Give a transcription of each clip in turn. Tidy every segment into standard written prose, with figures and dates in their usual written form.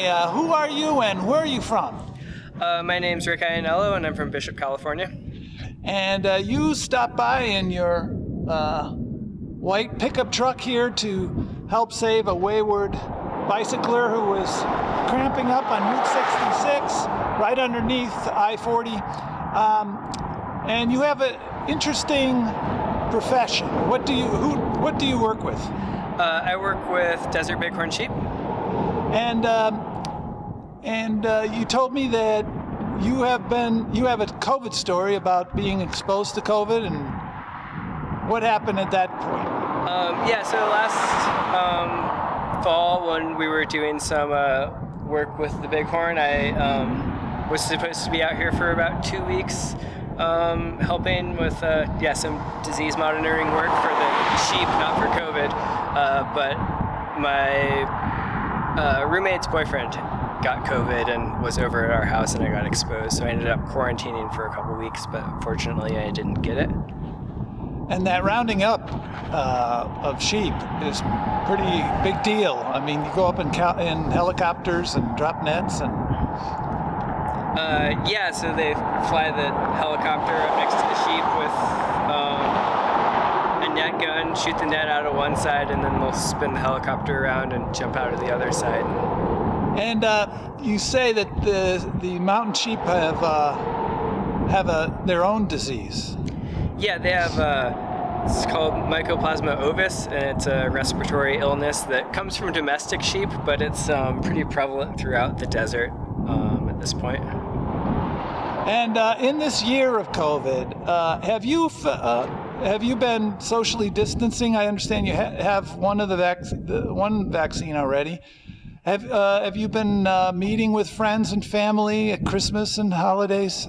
Hi, who are you and where are you from? My name's Rick Ianniello, and I'm from Bishop, California. And you stopped by in your white pickup truck here to help save a wayward bicycler who was cramping up on Route 66, right underneath I-40. And you have an interesting profession. What do you work with? I work with desert bighorn sheep. And you told me that you have a COVID story about being exposed to COVID, and what happened at that point? So last fall, when we were doing some work with the bighorn, I was supposed to be out here for about 2 weeks, helping with some disease monitoring work for the sheep, not for COVID. But my roommate's boyfriend got COVID and was over at our house, and I got exposed. So I ended up quarantining for a couple weeks, but fortunately I didn't get it. And that rounding up of sheep is pretty big deal. I mean, you go up in helicopters and drop nets and... So they fly the helicopter up next to the sheep with a net gun, shoot the net out of one side, and then they'll spin the helicopter around and jump out of the other side. And you say that the mountain sheep have their own disease. Yeah, they have, it's called Mycoplasma ovis, and it's a respiratory illness that comes from domestic sheep, but it's pretty prevalent throughout the desert at this point. And in this year of COVID, have you been socially distancing? I understand you have one vaccine already. Have you been meeting with friends and family at Christmas and holidays?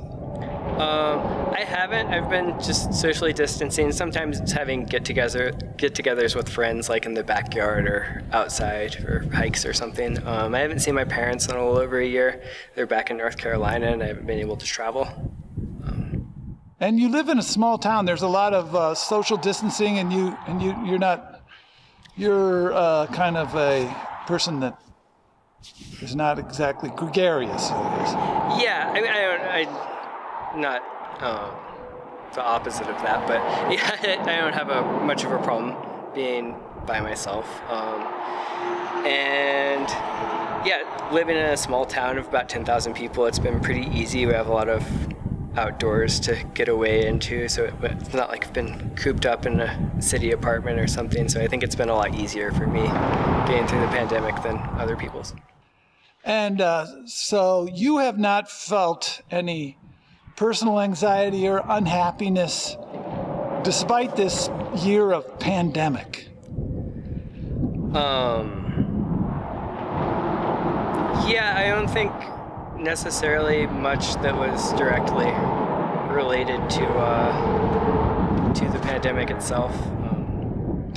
I haven't. I've been just socially distancing. Sometimes it's having get-togethers with friends, like in the backyard or outside or hikes or something. I haven't seen my parents in a little over a year. They're back in North Carolina, and I haven't been able to travel. And you live in a small town. There's a lot of social distancing, and you're kind of a person that is not exactly gregarious, I guess. Yeah, I'm not the opposite of that, but yeah, I don't have much of a problem being by myself. And yeah, living in a small town of about 10,000 people, it's been pretty easy. We have a lot of outdoors to get away into, so it's not like I've been cooped up in a city apartment or something, so I think it's been a lot easier for me getting through the pandemic than other people's. And so you have not felt any personal anxiety or unhappiness despite this year of pandemic? Yeah, I don't think necessarily much that was directly related to the pandemic itself.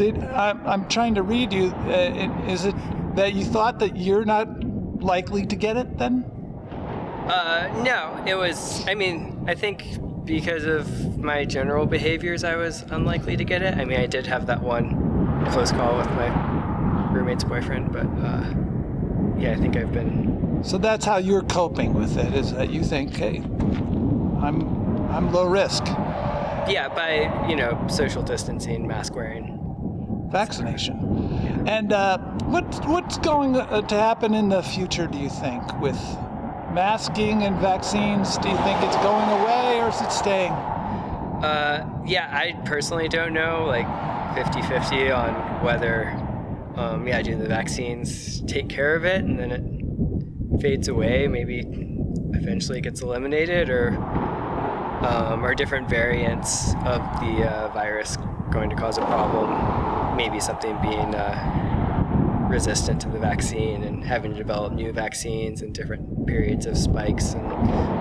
I'm trying to read you. Is it that you thought that you're not likely to get it then? No, it was, I think because of my general behaviors, I was unlikely to get it. I did have that one close call with my roommate's boyfriend, but yeah, I think I've been... So that's how you're coping with it, is that you think, hey, I'm low risk. Yeah, by, social distancing, mask wearing. Vaccination. Yeah. And what's going to happen in the future, do you think, with masking and vaccines? Do you think it's going away or is it staying? Yeah, I personally don't know, like 50-50 on whether, do the vaccines take care of it and then it fades away, maybe eventually gets eliminated, or are different variants of the virus going to cause a problem? Maybe something being resistant to the vaccine and having to develop new vaccines and different periods of spikes and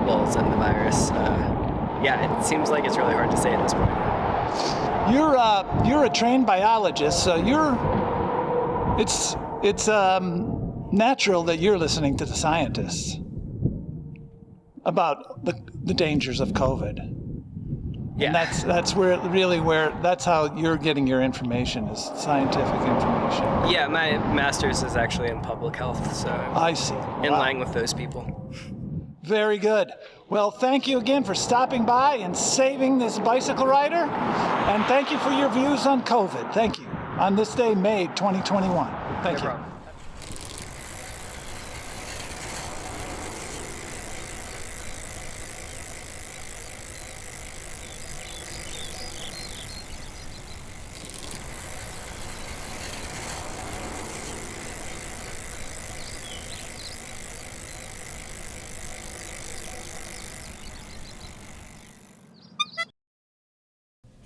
lulls in the virus. It seems like it's really hard to say at this point. You're a trained biologist, so it's natural that you're listening to the scientists about the dangers of COVID. Yeah. And that's where that's how you're getting your information, is scientific information. Yeah, my master's is actually in public health, so I'm I see. in Wow. line with those people. Very good. Well, thank you again for stopping by and saving this bicycle rider. And thank you for your views on COVID. Thank you. On this day, May 2021. Thank you. No problem.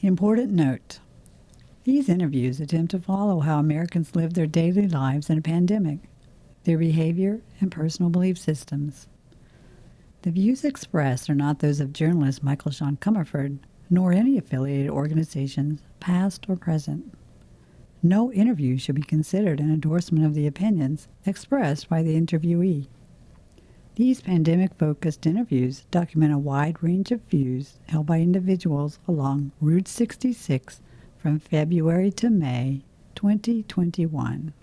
Important note. These interviews attempt to follow how Americans live their daily lives in a pandemic, their behavior, and personal belief systems. The views expressed are not those of journalist Michael Sean Comerford, nor any affiliated organizations, past or present. No interview should be considered an endorsement of the opinions expressed by the interviewee. These pandemic-focused interviews document a wide range of views held by individuals along Route 66 from February to May 2021.